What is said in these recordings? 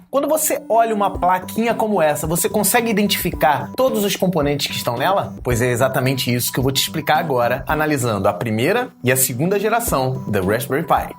Quando você olha uma plaquinha como essa, você consegue identificar todos os componentes que estão nela? Pois é exatamente isso que eu vou te explicar agora, analisando a primeira e a segunda geração da Raspberry Pi.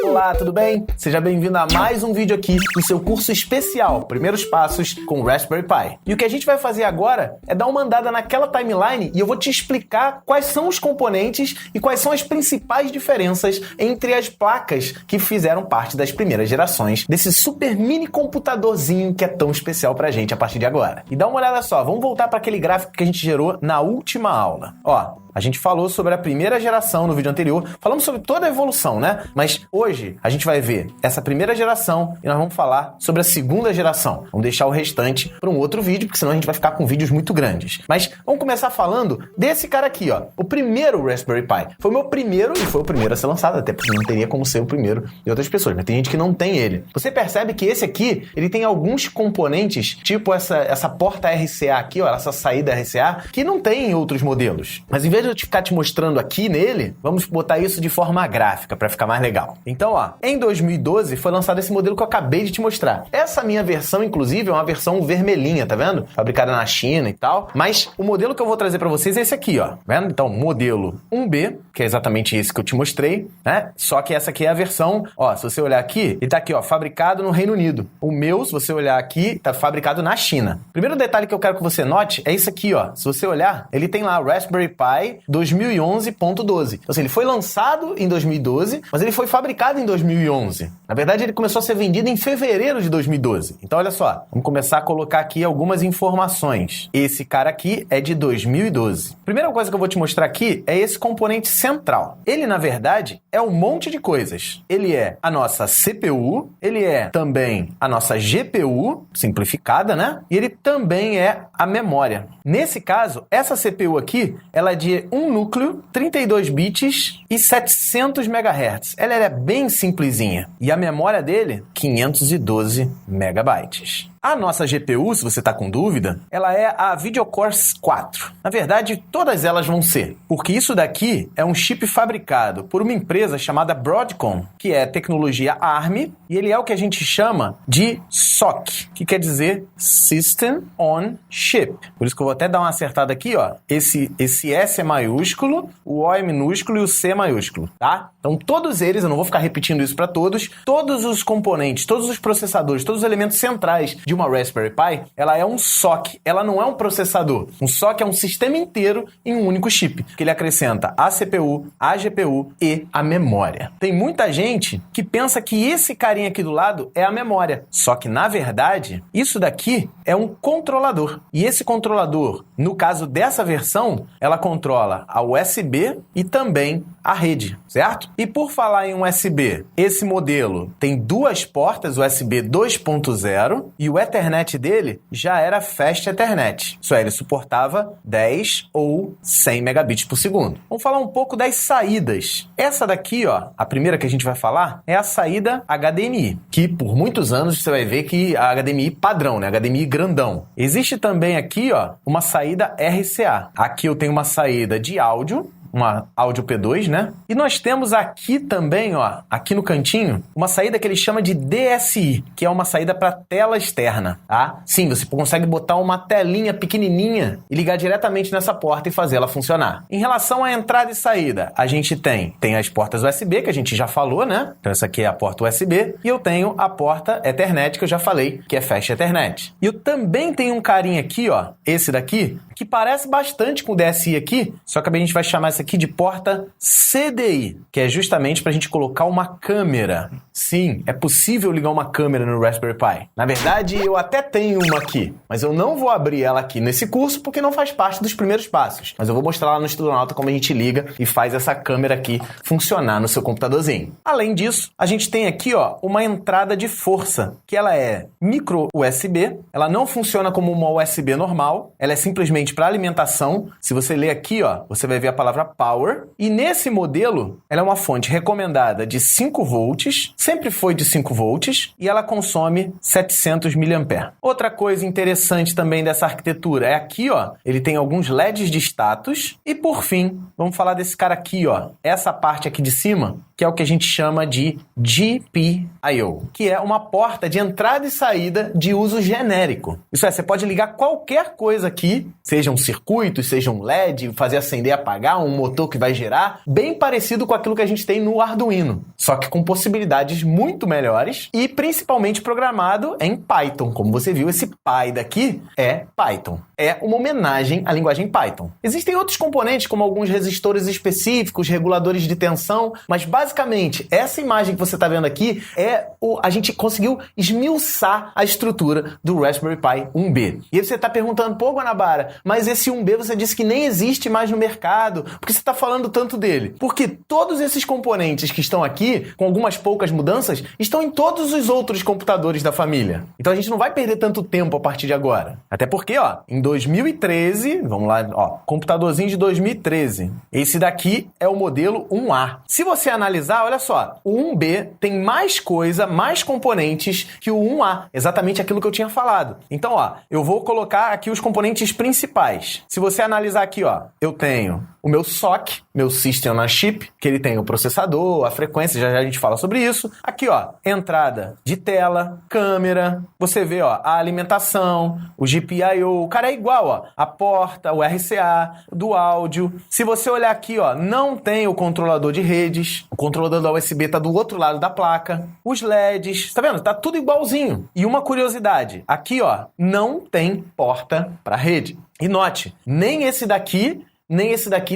Olá, tudo bem? Seja bem-vindo a mais um vídeo aqui no seu curso especial Primeiros Passos com Raspberry Pi. E o que a gente vai fazer agora é dar uma andada naquela timeline e eu vou te explicar quais são os componentes e quais são as principais diferenças entre as placas que fizeram parte das primeiras gerações desse super mini computadorzinho que é tão especial pra gente a partir de agora. E dá uma olhada só, vamos voltar para aquele gráfico que a gente gerou na última aula. Ó, a gente falou sobre a primeira geração no vídeo anterior, falamos sobre toda a evolução, né? Mas hoje a gente vai ver essa primeira geração e nós vamos falar sobre a segunda geração. Vamos deixar o restante para um outro vídeo, porque senão a gente vai ficar com vídeos muito grandes. Mas vamos começar falando desse cara aqui, ó. O primeiro Raspberry Pi. Foi o meu primeiro e foi o primeiro a ser lançado, até porque não teria como ser o primeiro de outras pessoas, mas tem gente que não tem ele. Você percebe que esse aqui, ele tem alguns componentes, tipo essa porta RCA aqui, ó, essa saída RCA, que não tem em outros modelos. Mas em vez de eu ficar te mostrando aqui nele, vamos botar isso de forma gráfica para ficar mais legal. Então, ó, em 2012 foi lançado esse modelo que eu acabei de te mostrar. Essa minha versão, inclusive, é uma versão vermelhinha, tá vendo? Fabricada na China e tal. Mas o modelo que eu vou trazer para vocês é esse aqui, ó. Tá vendo? Então, modelo 1B, que é exatamente esse que eu te mostrei, né? Só que essa aqui é a versão, ó, se você olhar aqui, ele tá aqui, ó, fabricado no Reino Unido. O meu, se você olhar aqui, tá fabricado na China. Primeiro detalhe que eu quero que você note é isso aqui, ó. Se você olhar, ele tem lá Raspberry Pi 2011.12. Então, assim, ele foi lançado em 2012, mas ele foi fabricado em 2011. Na verdade, ele começou a ser vendido em fevereiro de 2012. Então, olha só, vamos começar a colocar aqui algumas informações. Esse cara aqui é de 2012. Primeira coisa que eu vou te mostrar aqui é esse componente central. Ele, na verdade, é um monte de coisas. Ele é a nossa CPU, ele é também a nossa GPU, simplificada, né? E ele também é a memória. Nesse caso, essa CPU aqui, ela é de um núcleo, 32 bits e 700 MHz. Ela é bem simplesinha. E a memória dele, 512 megabytes. A nossa GPU, se você está com dúvida, ela é a VideoCore 4. Na verdade, todas elas vão ser, porque isso daqui é um chip fabricado por uma empresa chamada Broadcom, que é tecnologia ARM, e ele é o que a gente chama de SoC, que quer dizer System on Chip. Por isso que eu vou até dar uma acertada aqui, ó. Esse S é maiúsculo, o O é minúsculo e o C é maiúsculo, tá? Então, todos eles, eu não vou ficar repetindo isso para todos, todos os componentes, todos os processadores, todos os elementos centrais de uma Raspberry Pi, ela é um SoC, ela não é um processador. Um SoC é um sistema inteiro em um único chip, que ele acrescenta a CPU, a GPU e a memória. Tem muita gente que pensa que esse carinha aqui do lado é a memória, só que, na verdade, isso daqui é um controlador. E esse controlador, no caso dessa versão, ela controla a USB e também a rede, certo? E por falar em USB, esse modelo tem duas portas USB 2.0 e o Ethernet dele já era Fast Ethernet. Isso é, ele suportava 10 ou 100 megabits por segundo. Vamos falar um pouco das saídas. Essa daqui, ó, a primeira que a gente vai falar é a saída HDMI, que por muitos anos você vai ver que a HDMI padrão, né? HDMI grandão. Existe também aqui, ó, uma saída RCA. Aqui eu tenho uma saída de áudio, uma áudio P2, né? E nós temos aqui também, ó, aqui no cantinho, uma saída que ele chama de DSI, que é uma saída para tela externa, tá? Sim, você consegue botar uma telinha pequenininha e ligar diretamente nessa porta e fazer ela funcionar. Em relação à entrada e saída, a gente tem as portas USB, que a gente já falou, né? Então essa aqui é a porta USB, e eu tenho a porta Ethernet, que eu já falei, que é Fast Ethernet. E eu também tenho um carinha aqui, ó, esse daqui, que parece bastante com o DSI aqui, só que a gente vai chamar essa aqui de porta CDI, que é justamente para a gente colocar uma câmera. Sim, é possível ligar uma câmera no Raspberry Pi. Na verdade, eu até tenho uma aqui, mas eu não vou abrir ela aqui nesse curso porque não faz parte dos primeiros passos. Mas eu vou mostrar lá no Estudonauta como a gente liga e faz essa câmera aqui funcionar no seu computadorzinho. Além disso, a gente tem aqui, ó, uma entrada de força, que ela é micro USB, ela não funciona como uma USB normal, ela é simplesmente principalmente para alimentação. Se você ler aqui, ó, você vai ver a palavra power. E nesse modelo, ela é uma fonte recomendada de 5 volts, sempre foi de 5 volts, e ela consome 700 mAh. Outra coisa interessante também dessa arquitetura é aqui, ó, ele tem alguns LEDs de status. E por fim, vamos falar desse cara aqui, ó, essa parte aqui de cima, que é o que a gente chama de GPIO, que é uma porta de entrada e saída de uso genérico. Isso é, você pode ligar qualquer coisa aqui, seja um circuito, seja um LED, fazer acender e apagar, um motor que vai gerar, bem parecido com aquilo que a gente tem no Arduino, só que com possibilidades muito melhores e principalmente programado em Python. Como você viu, esse Py daqui é Python. É uma homenagem à linguagem Python. Existem outros componentes, como alguns resistores específicos, reguladores de tensão, mas basicamente, essa imagem que você está vendo aqui a gente conseguiu esmiuçar a estrutura do Raspberry Pi 1B. E aí você está perguntando, pô, Guanabara, mas esse 1B você disse que nem existe mais no mercado, por que você está falando tanto dele? Porque todos esses componentes que estão aqui, com algumas poucas mudanças, estão em todos os outros computadores da família. Então a gente não vai perder tanto tempo a partir de agora. Até porque, ó, em 2013, vamos lá, ó, computadorzinho de 2013. Esse daqui é o modelo 1A. Se você analisar, olha só, o 1B tem mais coisa, mais componentes que o 1A, exatamente aquilo que eu tinha falado. Então, ó, eu vou colocar aqui os componentes principais. Se você analisar aqui, ó, eu tenho o meu SoC, meu System on a Chip, que ele tem o processador, a frequência, já a gente fala sobre isso. Aqui, ó, entrada de tela, câmera, você vê, ó, a alimentação, o GPIO, o cara é igual, ó, a porta, o RCA, do áudio. Se você olhar aqui, ó, não tem o controlador de redes, o controlador da USB tá do outro lado da placa, os LEDs, tá vendo? Tá tudo igualzinho. E uma curiosidade, aqui, ó, não tem porta para rede. E note, nem esse daqui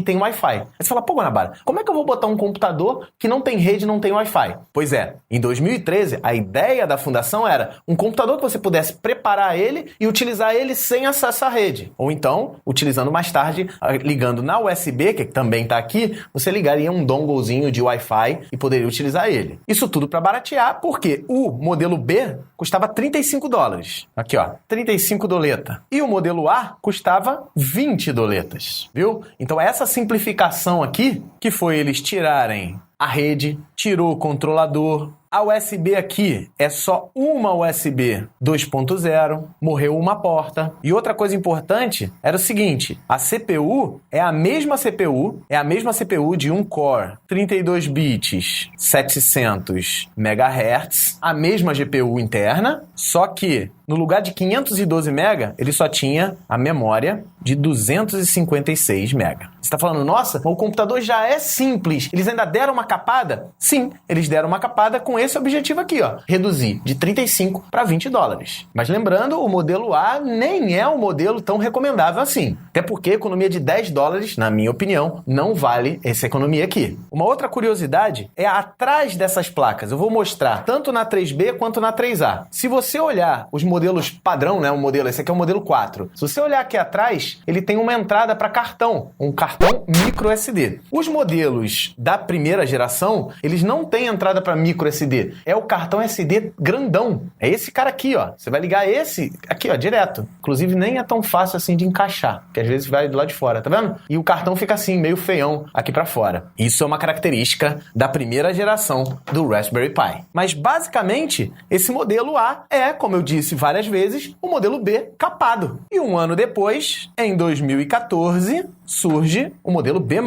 tem Wi-Fi. Aí você fala, pô, Guanabara, como é que eu vou botar um computador que não tem rede e não tem Wi-Fi? Pois é, em 2013, a ideia da fundação era um computador que você pudesse preparar ele e utilizar ele sem acesso à rede. Ou então, utilizando mais tarde, ligando na USB, que também está aqui, você ligaria um donglezinho de Wi-Fi e poderia utilizar ele. Isso tudo para baratear, porque o modelo B custava $35. Aqui, ó, 35 doleta. E o modelo A custava 20 doletas, viu? Então essa simplificação aqui, que foi eles tirarem a rede, tirou o controlador. A USB aqui é só uma USB 2.0, morreu uma porta. E outra coisa importante era o seguinte, a CPU é a mesma CPU de um core, 32 bits, 700 MHz, a mesma GPU interna, só que no lugar de 512 MB, ele só tinha a memória de 256 MB. Você está falando, nossa, o computador já é simples, eles ainda deram uma capada? Sim, eles deram uma capada com esse objetivo aqui, ó, reduzir de 35 para 20 dólares. Mas lembrando, o modelo A nem é um modelo tão recomendável assim. Até porque a economia de 10 dólares, na minha opinião, não vale essa economia aqui. Uma outra curiosidade é atrás dessas placas. Eu vou mostrar tanto na 3B quanto na 3A. Se você olhar os modelos padrão, né, esse aqui é o modelo 4. Se você olhar aqui atrás, ele tem uma entrada para cartão, um cartão micro SD. Os modelos da primeira geração, eles não têm entrada para micro SD. É o cartão SD grandão. É esse cara aqui, ó. Você vai ligar esse aqui, ó, direto. Inclusive, nem é tão fácil assim de encaixar, que às vezes vai do lado de fora, tá vendo? E o cartão fica assim, meio feião aqui para fora. Isso é uma característica da primeira geração do Raspberry Pi. Mas, basicamente, esse modelo A é, como eu disse várias vezes, o modelo B capado. E um ano depois, em 2014, surge o modelo B+.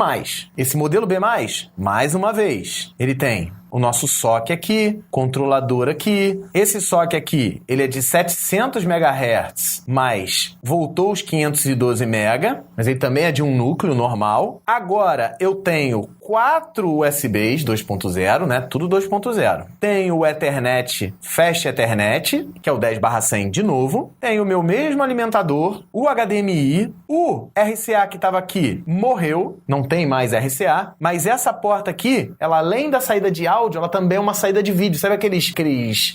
Esse modelo B+, mais uma vez, ele tem o nosso SoC aqui, controlador aqui. Esse SoC aqui, ele é de 700 MHz, mas voltou os 512 MB, mas ele também é de um núcleo normal. Agora, eu tenho 4 USBs 2.0, né? Tudo 2.0. Tenho o Ethernet, Fast Ethernet, que é o 10/100 de novo. Tenho o meu mesmo alimentador, o HDMI, o RCA que estava aqui aqui morreu, não tem mais RCA, mas essa porta aqui, ela além da saída de áudio, ela também é uma saída de vídeo. Sabe aqueles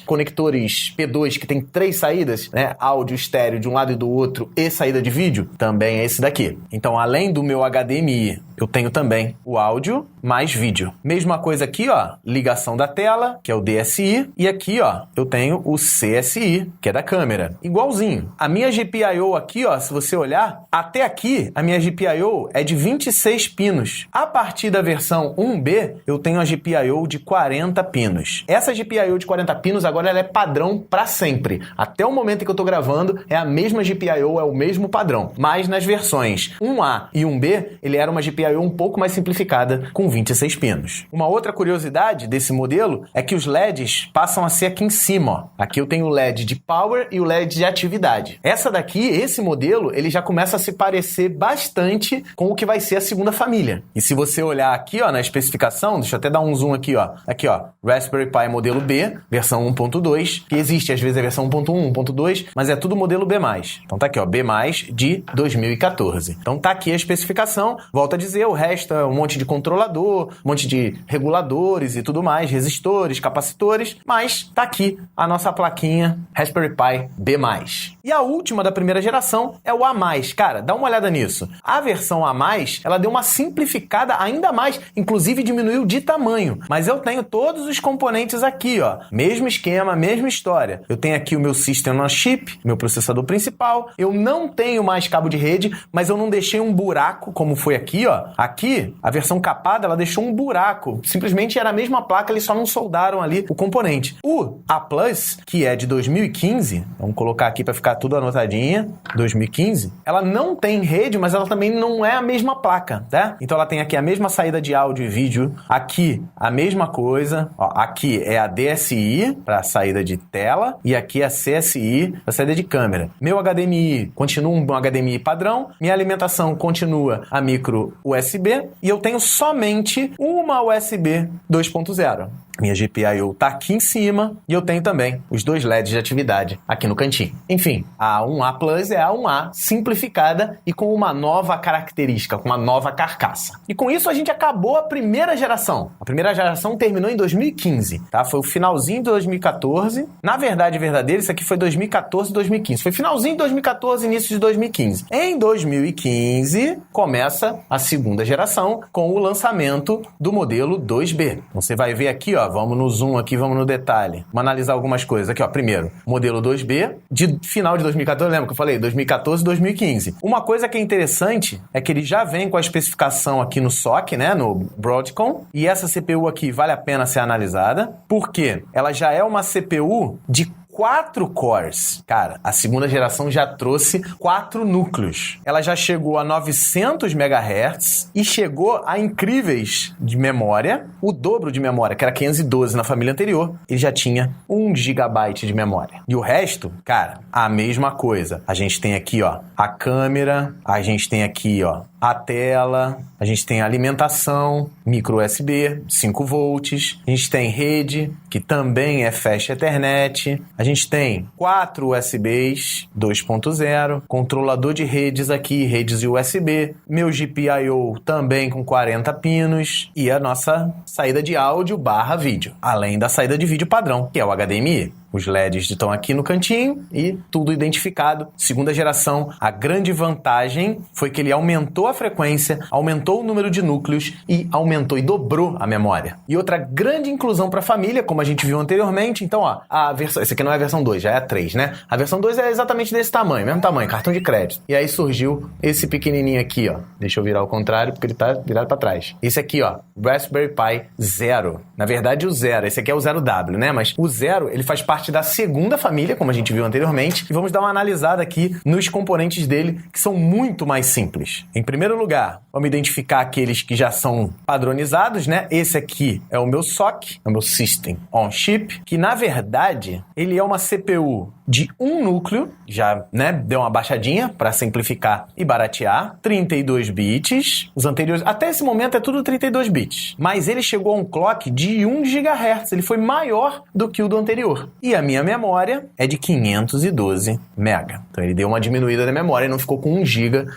conectores P2 que tem 3 saídas, né? Áudio, estéreo de um lado e do outro e saída de vídeo? Também é esse daqui. Então, além do meu HDMI, eu tenho também o áudio mais vídeo. Mesma coisa aqui, ó, ligação da tela, que é o DSI, e aqui, ó, eu tenho o CSI, que é da câmera. Igualzinho. A minha GPIO aqui, ó, se você olhar, até aqui, a minha GPIO é de 26 pinos. A partir da versão 1B, eu tenho a GPIO de 40 pinos. Essa GPIO de 40 pinos, agora ela é padrão para sempre. Até o momento em que eu tô gravando, é a mesma GPIO, é o mesmo padrão. Mas nas versões 1A e 1B, ele era uma GPIO um pouco mais simplificada, com 26 pinos. Uma outra curiosidade desse modelo é que os LEDs passam a ser aqui em cima, ó. Aqui eu tenho o LED de power e o LED de atividade. Essa daqui, esse modelo, ele já começa a se parecer bastante com o que vai ser a segunda família. E se você olhar aqui, ó, na especificação, deixa eu até dar um zoom aqui, ó. Aqui, ó, Raspberry Pi modelo B, versão 1.2, que existe às vezes a versão 1.1, 1.2, mas é tudo modelo B+. Então tá aqui, ó, B+, de 2014. Então tá aqui a especificação. Volto a dizer, o resto é um monte de controlador, um monte de reguladores e tudo mais, resistores, capacitores, mas tá aqui a nossa plaquinha Raspberry Pi B+. E a última da primeira geração é o A+. Cara, dá uma olhada nisso. A versão A+, ela deu uma simplificada ainda mais, inclusive diminuiu de tamanho. Mas eu tenho todos os componentes aqui, ó. Mesmo esquema, mesma história. Eu tenho aqui o meu System on Chip, meu processador principal. Eu não tenho mais cabo de rede, mas eu não deixei um buraco, como foi aqui, ó. Aqui, a versão capada, ela deixou um buraco. Simplesmente era a mesma placa, eles só não soldaram ali o componente. O A+, que é de 2015, vamos colocar aqui para ficar tudo anotadinha, 2015, ela não tem rede, mas ela também não é a mesma placa, tá? Então ela tem aqui a mesma saída de áudio e vídeo, aqui a mesma coisa, ó, aqui é a DSI para saída de tela e aqui é a CSI para saída de câmera. Meu HDMI continua um HDMI padrão, minha alimentação continua a micro USB e eu tenho somente uma USB 2.0. Minha GPIO tá aqui em cima e eu tenho também os 2 LEDs de atividade aqui no cantinho. Enfim, a A1A Plus é a A1A simplificada e com uma nova característica, com uma nova carcaça. E com isso a gente acabou a primeira geração. A primeira geração terminou em 2015, tá? Foi o finalzinho de 2014. Na verdade, verdadeiro, isso aqui foi 2014 e 2015. Foi finalzinho de 2014, início de 2015. Em 2015, começa a segunda geração com o lançamento do modelo 2B. Você vai ver aqui, ó, vamos no zoom aqui, vamos no detalhe. Vamos analisar algumas coisas. Aqui, ó, primeiro, modelo 2B, de final de 2014, lembra que eu falei? 2014 e 2015. Uma coisa que é interessante é que ele já vem com a especificação aqui no SoC, né, no Broadcom, e essa CPU aqui vale a pena ser analisada, porque ela já é uma CPU de 4 cores. Cara, a segunda geração já trouxe 4 núcleos. Ela já chegou a 900 MHz e chegou a incríveis de memória, o dobro de memória, que era 512 na família anterior, ele já tinha 1 GB de memória. E o resto, cara, a mesma coisa. A gente tem aqui, ó, a câmera, a gente tem aqui, ó, a tela, a gente tem a alimentação, micro USB, 5 volts, a gente tem rede, que também é Fast Ethernet, a gente tem 4 USBs 2.0, controlador de redes aqui, redes USB, meu GPIO também com 40 pinos e a nossa saída de áudio / vídeo, além da saída de vídeo padrão, que é o HDMI. Os LEDs estão aqui no cantinho e tudo identificado. Segunda geração, a grande vantagem foi que ele aumentou a frequência, aumentou o número de núcleos e aumentou e dobrou a memória. E outra grande inclusão para a família, como a gente viu anteriormente. Então, ó, a versão, essa aqui não é a versão 2, já é a 3, né? A versão 2 é exatamente desse tamanho, mesmo tamanho, cartão de crédito. E aí surgiu esse pequenininho aqui, ó. Deixa eu virar ao contrário, porque ele tá virado para trás. Esse aqui, ó, Raspberry Pi Zero. Na verdade, o Zero, esse aqui é o 0W, né? Mas o Zero, ele faz parte da segunda família, como a gente viu anteriormente, e vamos dar uma analisada aqui nos componentes dele, que são muito mais simples. Em primeiro lugar, vamos identificar aqueles que já são padronizados, né? Esse aqui é o meu SoC, é o meu System on Chip, que na verdade, ele é uma CPU de 1 núcleo, já, né, deu uma baixadinha para simplificar e baratear, 32 bits, os anteriores, até esse momento é tudo 32 bits, mas ele chegou a um clock de 1 GHz, ele foi maior do que o do anterior. E E a minha memória é de 512 MB. Então ele deu uma diminuída na memória e não ficou com 1 GB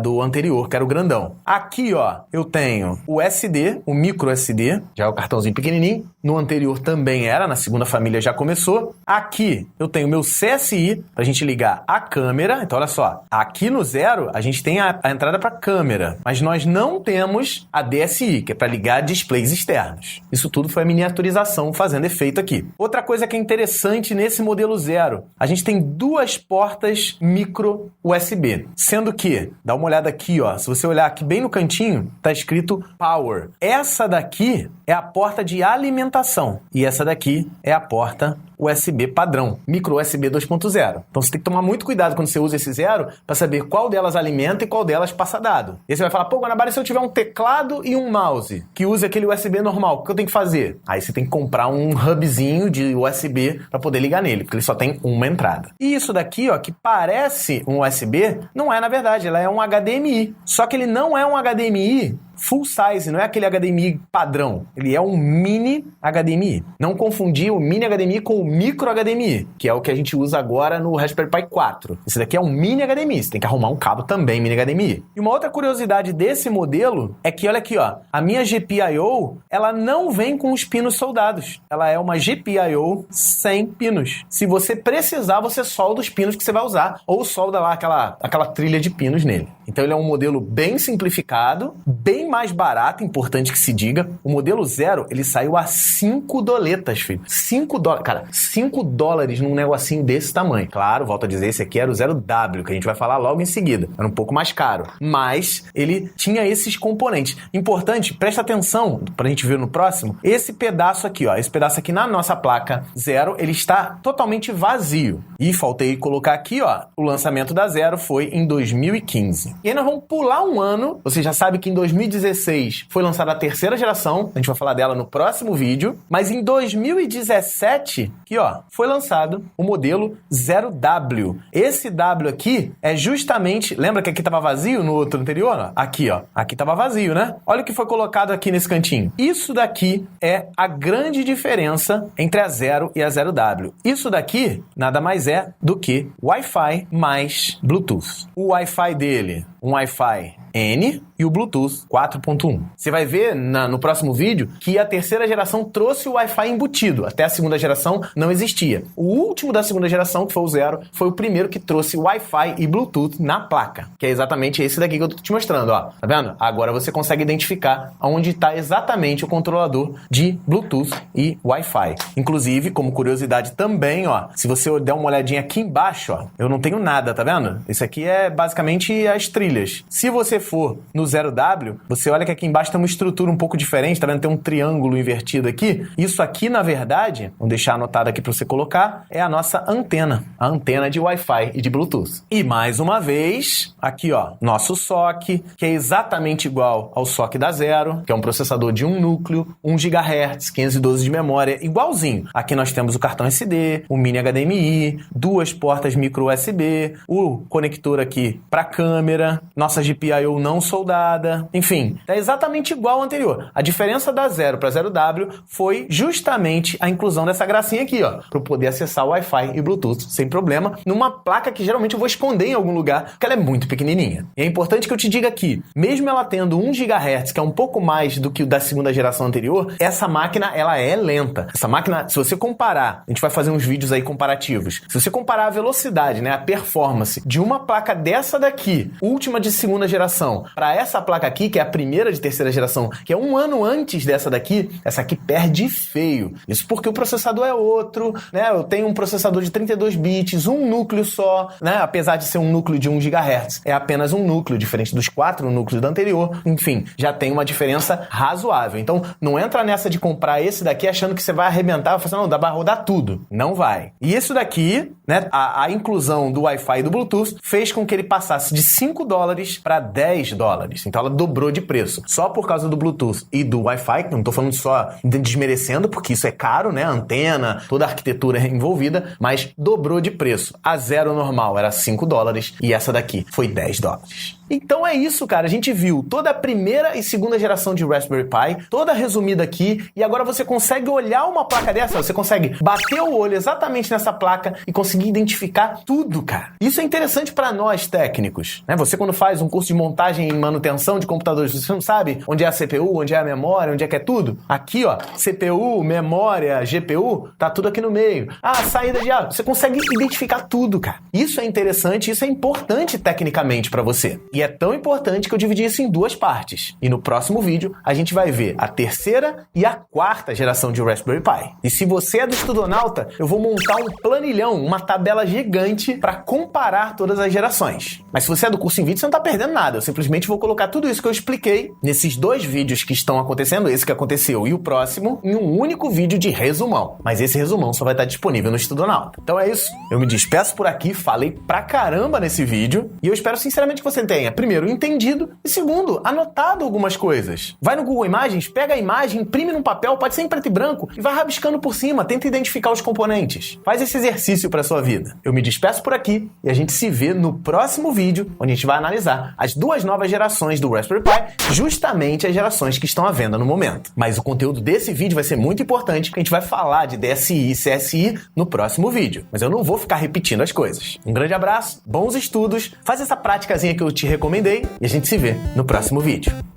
do anterior, que era o grandão. Aqui, ó, eu tenho o SD, o micro SD, já é o cartãozinho pequenininho. No anterior também era, na segunda família já começou. Aqui eu tenho o meu CSI, pra gente ligar a câmera. Então olha só, aqui no 0 a gente tem a entrada para câmera, mas nós não temos a DSI, que é para ligar displays externos. Isso tudo foi a miniaturização fazendo efeito aqui. Outra coisa que é interessante nesse modelo 0, a gente tem 2 portas micro USB, sendo que, dá uma olhada aqui, ó, se você olhar aqui bem no cantinho, tá escrito Power. Essa daqui é a porta de alimentação e essa daqui é a porta USB padrão, micro USB 2.0. Então você tem que tomar muito cuidado quando você usa esse 0 para saber qual delas alimenta e qual delas passa dado. E aí você vai falar, pô, Guanabara, se eu tiver um teclado e um mouse que usa aquele USB normal, o que eu tenho que fazer? Aí você tem que comprar um hubzinho de USB para poder ligar nele, porque ele só tem uma entrada. E isso daqui, ó, que parece um USB, não é na verdade, ela é um HDMI. Só que ele não é um HDMI full size, não é aquele HDMI padrão. Ele é um mini HDMI. Não confundir o mini HDMI com o micro HDMI, que é o que a gente usa agora no Raspberry Pi 4. Esse daqui é um mini HDMI. Você tem que arrumar um cabo também mini HDMI. E uma outra curiosidade desse modelo é que, olha aqui, ó, a minha GPIO, ela não vem com os pinos soldados. Ela é uma GPIO sem pinos. Se você precisar, você solda os pinos que você vai usar, ou solda lá aquela trilha de pinos nele. Então ele é um modelo bem simplificado, bem mais barato, importante que se diga. O modelo 0, ele saiu a 5 doletas, filho. 5 dólares. Cara, 5 dólares num negocinho desse tamanho. Claro, volto a dizer, esse aqui era o 0W, que a gente vai falar logo em seguida. Era um pouco mais caro. Mas ele tinha esses componentes. Importante, presta atenção, pra gente ver no próximo, esse pedaço aqui, ó. Esse pedaço aqui na nossa placa 0, ele está totalmente vazio. E faltei colocar aqui, ó, o lançamento da 0 foi em 2015. E aí nós vamos pular um ano. Você já sabe que em 2016 foi lançada a 3ª geração. A gente vai falar dela no próximo vídeo. Mas em 2017, aqui ó, foi lançado o modelo 0W. Esse W aqui é justamente... Lembra que aqui estava vazio no outro anterior? Aqui, ó. Aqui estava vazio, né? Olha o que foi colocado aqui nesse cantinho. Isso daqui é a grande diferença entre a 0 e a 0W. Isso daqui nada mais é do que Wi-Fi mais Bluetooth. O Wi-Fi dele, um Wi-Fi N e o Bluetooth 4.1. Você vai ver no próximo vídeo que a 3ª geração trouxe o Wi-Fi embutido. Até a 2ª geração não existia. O último da 2ª geração, que foi o 0, foi o primeiro que trouxe Wi-Fi e Bluetooth na placa. Que é exatamente esse daqui que eu tô te mostrando, ó. Tá vendo? Agora você consegue identificar onde está exatamente o controlador de Bluetooth e Wi-Fi. Inclusive, como curiosidade também, ó, se você der uma olhadinha aqui embaixo, ó, eu não tenho nada, tá vendo? Isso aqui é basicamente as trilhas. Se você for no 0W, você olha que aqui embaixo tem uma estrutura um pouco diferente, tá vendo? Tem um triângulo invertido aqui. Isso aqui, na verdade, vou deixar anotado aqui para você colocar, é a nossa antena. A antena de Wi-Fi e de Bluetooth. E mais uma vez, aqui ó, nosso SoC, que é exatamente igual ao SoC da 0, que é um processador de 1 núcleo, 1 GHz, 512 de memória, igualzinho. Aqui nós temos o cartão SD, o mini HDMI, 2 portas micro USB, o conector aqui para câmera, nossa GPIO não soldada, enfim, é exatamente igual ao anterior. A diferença da 0 para 0W foi justamente a inclusão dessa gracinha aqui, ó, para eu poder acessar o Wi-Fi e Bluetooth sem problema, numa placa que geralmente eu vou esconder em algum lugar, porque ela é muito pequenininha. E é importante que eu te diga aqui, mesmo ela tendo 1 GHz, que é um pouco mais do que o da 2ª geração anterior, essa máquina, ela é lenta. Essa máquina, se você comparar, a gente vai fazer uns vídeos aí comparativos, se você comparar a velocidade, né, a performance de uma placa dessa daqui, última de 2ª geração, para essa placa aqui, que é a primeira de 3ª geração, que é um ano antes dessa daqui, essa aqui perde feio. Isso porque o processador é outro, né? Eu tenho um processador de 32 bits, um núcleo só, né? Apesar de ser um núcleo de 1 GHz, é apenas um núcleo, diferente dos 4 núcleos da anterior. Enfim, já tem uma diferença razoável. Então, não entra nessa de comprar esse daqui achando que você vai arrebentar, vai falar, não, dá pra rodar tudo. Não vai. E isso daqui, né? A inclusão do Wi-Fi e do Bluetooth fez com que ele passasse de 5 dólares para 10 dólares. Então ela dobrou de preço. Só por causa do Bluetooth e do Wi-Fi, não tô falando só desmerecendo, porque isso é caro, né? A antena, toda a arquitetura é envolvida, mas dobrou de preço. A 0 normal era 5 dólares e essa daqui foi 10 dólares. Então é isso, cara. A gente viu toda a primeira e segunda geração de Raspberry Pi, toda resumida aqui, e agora você consegue olhar uma placa dessa, você consegue bater o olho exatamente nessa placa e conseguir identificar tudo, cara. Isso é interessante para nós técnicos, né? Você quando faz um curso de montagem e manutenção de computadores, você não sabe onde é a CPU, onde é a memória, onde é que é tudo? Aqui, ó, CPU, memória, GPU, tá tudo aqui no meio. Ah, saída de água. Você consegue identificar tudo, cara. Isso é interessante, isso é importante tecnicamente para você. E é tão importante que eu dividi isso em duas partes. E no próximo vídeo, a gente vai ver a terceira e a quarta geração de Raspberry Pi. E se você é do Estudonauta, eu vou montar um planilhão, uma tabela gigante para comparar todas as gerações. Mas se você é do curso em vídeo, você não tá perdendo nada. Eu simplesmente vou colocar tudo isso que eu expliquei nesses dois vídeos que estão acontecendo, esse que aconteceu e o próximo, em um único vídeo de resumão. Mas esse resumão só vai estar disponível no Estudonauta. Então é isso. Eu me despeço por aqui, falei pra caramba nesse vídeo e eu espero sinceramente que você tenha, primeiro, entendido e segundo, anotado algumas coisas. Vai no Google Imagens, pega a imagem, imprime num papel, pode ser em preto e branco e vai rabiscando por cima, tenta identificar os componentes. Faz esse exercício pra sua vida. Eu me despeço por aqui e a gente se vê no próximo vídeo, onde a gente vai analisar as duas novas gerações do Raspberry Pi, justamente as gerações que estão à venda no momento. Mas o conteúdo desse vídeo vai ser muito importante, porque a gente vai falar de DSI e CSI no próximo vídeo. Mas eu não vou ficar repetindo as coisas. Um grande abraço, bons estudos, faz essa praticazinha que eu te recomendei e a gente se vê no próximo vídeo.